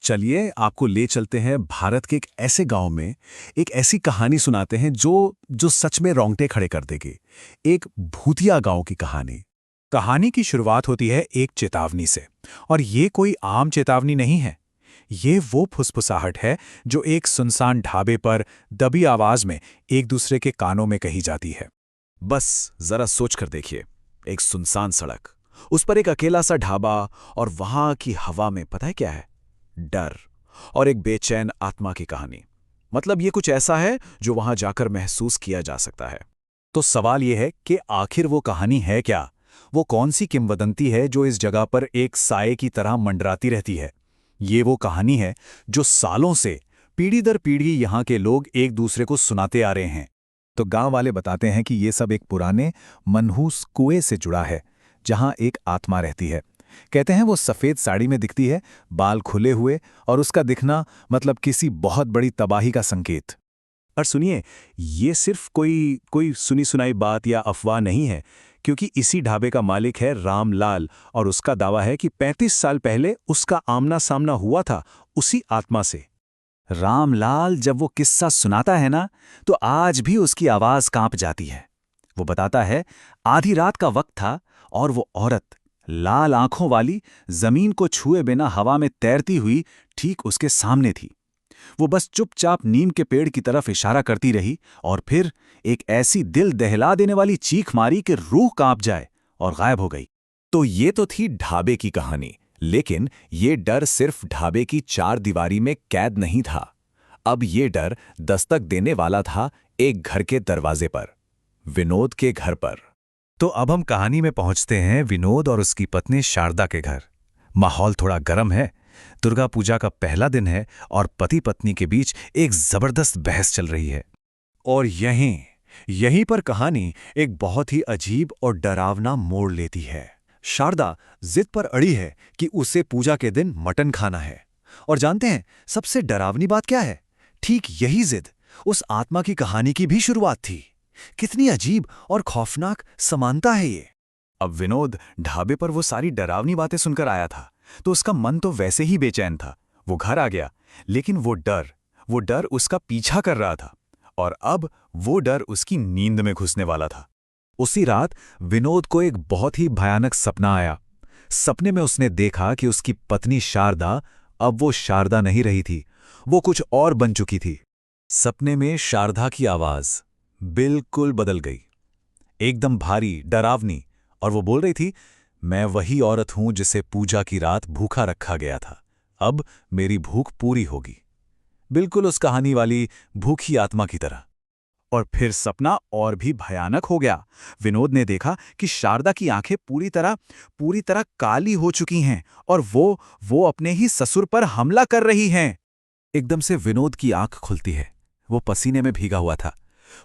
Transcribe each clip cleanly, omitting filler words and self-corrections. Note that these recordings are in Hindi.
चलिए आपको ले चलते हैं भारत के एक ऐसे गांव में। एक ऐसी कहानी सुनाते हैं जो जो सच में रोंगटे खड़े कर देगी। एक भूतिया गांव की कहानी। कहानी की शुरुआत होती है एक चेतावनी से। और ये कोई आम चेतावनी नहीं है। ये वो फुसफुसाहट है जो एक सुनसान ढाबे पर दबी आवाज में एक दूसरे के कानों में कही जाती है। बस जरा सोच कर देखिए, एक सुनसान सड़क, उस पर एक अकेला सा ढाबा, और वहां की हवा में पता है क्या है? डर और एक बेचैन आत्मा की कहानी। मतलब ये कुछ ऐसा है जो वहां जाकर महसूस किया जा सकता है। तो सवाल ये है कि आखिर वो कहानी है क्या? वो कौन सी किंवदंती है जो इस जगह पर एक साये की तरह मंडराती रहती है? ये वो कहानी है जो सालों से पीढ़ी दर पीढ़ी यहाँ के लोग एक दूसरे को सुनाते आ रहे हैं। तो गांव वाले बताते हैं कि ये सब एक पुराने मनहूस कुएं से जुड़ा है, जहां एक आत्मा रहती है। कहते हैं वो सफ़ेद साड़ी में दिखती है, बाल खुले हुए, और उसका दिखना मतलब किसी बहुत बड़ी तबाही का संकेत। और सुनिए, ये सिर्फ कोई कोई सुनी सुनाई बात या अफवाह नहीं है, क्योंकि इसी ढाबे का मालिक है रामलाल, और उसका दावा है कि 35 साल पहले उसका आमना सामना हुआ था उसी आत्मा से। रामलाल जब वो किस्सा सुनाता है ना, तो आज भी उसकी आवाज कांप जाती है। वो बताता है, आधी रात का वक्त था और वो औरत, लाल आंखों वाली, जमीन को छुए बिना हवा में तैरती हुई ठीक उसके सामने थी। वो बस चुपचाप नीम के पेड़ की तरफ इशारा करती रही, और फिर एक ऐसी दिल दहला देने वाली चीख मारी कि रूह कांप जाए, और गायब हो गई। तो ये तो थी ढाबे की कहानी, लेकिन ये डर सिर्फ ढाबे की चार दीवारी में कैद नहीं था। अब ये डर दस्तक देने वाला था एक घर के दरवाजे पर, विनोद के घर पर। तो अब हम कहानी में पहुंचते हैं विनोद और उसकी पत्नी शारदा के घर। माहौल थोड़ा गर्म है। दुर्गा पूजा का पहला दिन है और पति पत्नी के बीच एक जबरदस्त बहस चल रही है। और यहीं पर कहानी एक बहुत ही अजीब और डरावना मोड़ लेती है। शारदा जिद पर अड़ी है कि उसे पूजा के दिन मटन खाना है। और जानते हैं सबसे डरावनी बात क्या है? ठीक यही जिद उस आत्मा की कहानी की भी शुरुआत थी। कितनी अजीब और खौफनाक समानता है ये। अब विनोद ढाबे पर वो सारी डरावनी बातें सुनकर आया था, तो उसका मन तो वैसे ही बेचैन था। वो घर आ गया, लेकिन वो डर उसका पीछा कर रहा था, और अब वो डर उसकी नींद में घुसने वाला था। उसी रात विनोद को एक बहुत ही भयानक सपना आया। सपने में उसने देखा कि उसकी पत्नी शारदा, अब वो शारदा नहीं रही थी, वो कुछ और बन चुकी थी। सपने में शारदा की आवाज बिल्कुल बदल गई, एकदम भारी, डरावनी, और वो बोल रही थी, मैं वही औरत हूं जिसे पूजा की रात भूखा रखा गया था। अब मेरी भूख पूरी होगी। बिल्कुल उस कहानी वाली भूखी आत्मा की तरह। और फिर सपना और भी भयानक हो गया। विनोद ने देखा कि शारदा की आंखें पूरी तरह काली हो चुकी हैं, और वो अपने ही ससुर पर हमला कर रही हैं। एकदम से विनोद की आंख खुलती है। वो पसीने में भीगा हुआ था।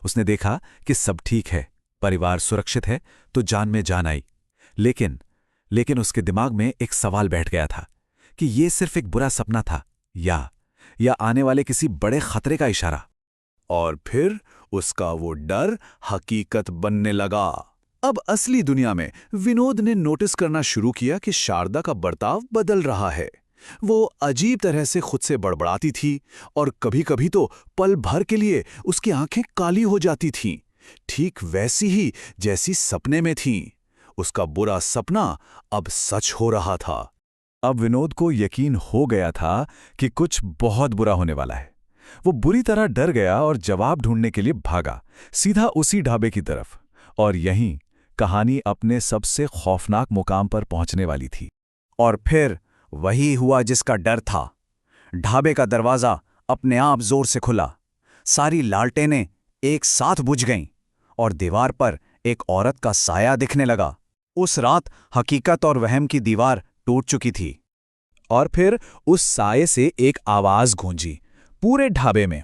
उसने देखा कि सब ठीक है, परिवार सुरक्षित है, तो जान में जान आई। लेकिन उसके दिमाग में एक सवाल बैठ गया था कि ये सिर्फ एक बुरा सपना था, या आने वाले किसी बड़े खतरे का इशारा। और फिर उसका वो डर हकीकत बनने लगा। अब असली दुनिया में विनोद ने नोटिस करना शुरू किया कि शारदा का बर्ताव बदल रहा है। वो अजीब तरह से खुद से बड़बड़ाती थी, और कभी-कभी तो पल भर के लिए उसकी आंखें काली हो जाती थीं, ठीक वैसी ही जैसी सपने में थीं। उसका बुरा सपना अब सच हो रहा था। अब विनोद को यकीन हो गया था कि कुछ बहुत बुरा होने वाला है। वो बुरी तरह डर गया और जवाब ढूंढने के लिए भागा, सीधा उसी ढाबे की तरफ। और यहीं कहानी अपने सबसे खौफनाक मुकाम पर पहुंचने वाली थी। और फिर वही हुआ जिसका डर था। ढाबे का दरवाजा अपने आप जोर से खुला, सारी लालटेनें एक साथ बुझ गईं, और दीवार पर एक औरत का साया दिखने लगा। उस रात हकीकत और वहम की दीवार टूट चुकी थी। और फिर उस साये से एक आवाज गूंजी पूरे ढाबे में,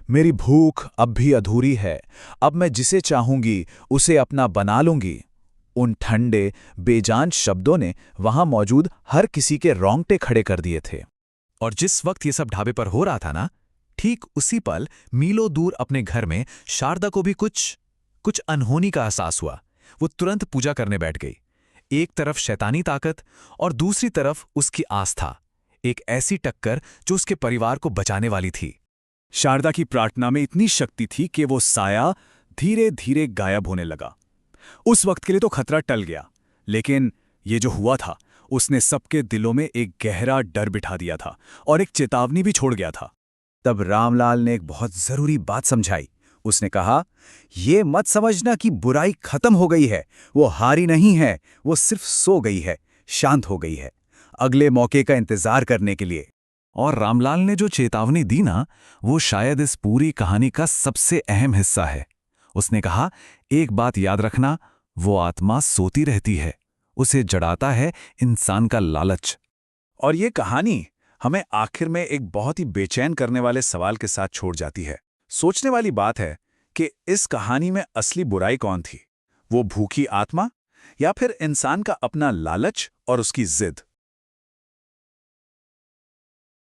मेरी भूख अब भी अधूरी है, अब मैं जिसे चाहूंगी उसे अपना बना लूंगी। उन ठंडे, बेजान शब्दों ने वहां मौजूद हर किसी के रोंगटे खड़े कर दिए थे। और जिस वक्त ये सब ढाबे पर हो रहा था ना, ठीक उसी पल मीलों दूर अपने घर में शारदा को भी कुछ अनहोनी का एहसास हुआ। वो तुरंत पूजा करने बैठ गई। एक तरफ शैतानी ताकत और दूसरी तरफ उसकी आस्था। एक ऐसी टक्कर जो उसके परिवार को बचाने वाली थी। शारदा की प्रार्थना में इतनी शक्ति थी कि वो साया धीरे धीरे गायब होने लगा। उस वक्त के लिए तो खतरा टल गया, लेकिन ये जो हुआ था उसने सबके दिलों में एक गहरा डर बिठा दिया था और एक चेतावनी भी छोड़ गया था। तब रामलाल ने एक बहुत जरूरी बात समझाई। उसने कहा, ये मत समझना कि बुराई खत्म हो गई है, वो हारी नहीं है, वो सिर्फ सो गई है, शांत हो गई है, अगले मौके का इंतजार करने के लिए। और रामलाल ने जो चेतावनी दी ना, वो शायद इस पूरी कहानी का सबसे अहम हिस्सा है। उसने कहा, एक बात याद रखना, वो आत्मा सोती रहती है, उसे जड़ाता है इंसान का लालच। और ये कहानी हमें आखिर में एक बहुत ही बेचैन करने वाले सवाल के साथ छोड़ जाती है। सोचने वाली बात है कि इस कहानी में असली बुराई कौन थी, वो भूखी आत्मा या फिर इंसान का अपना लालच और उसकी जिद।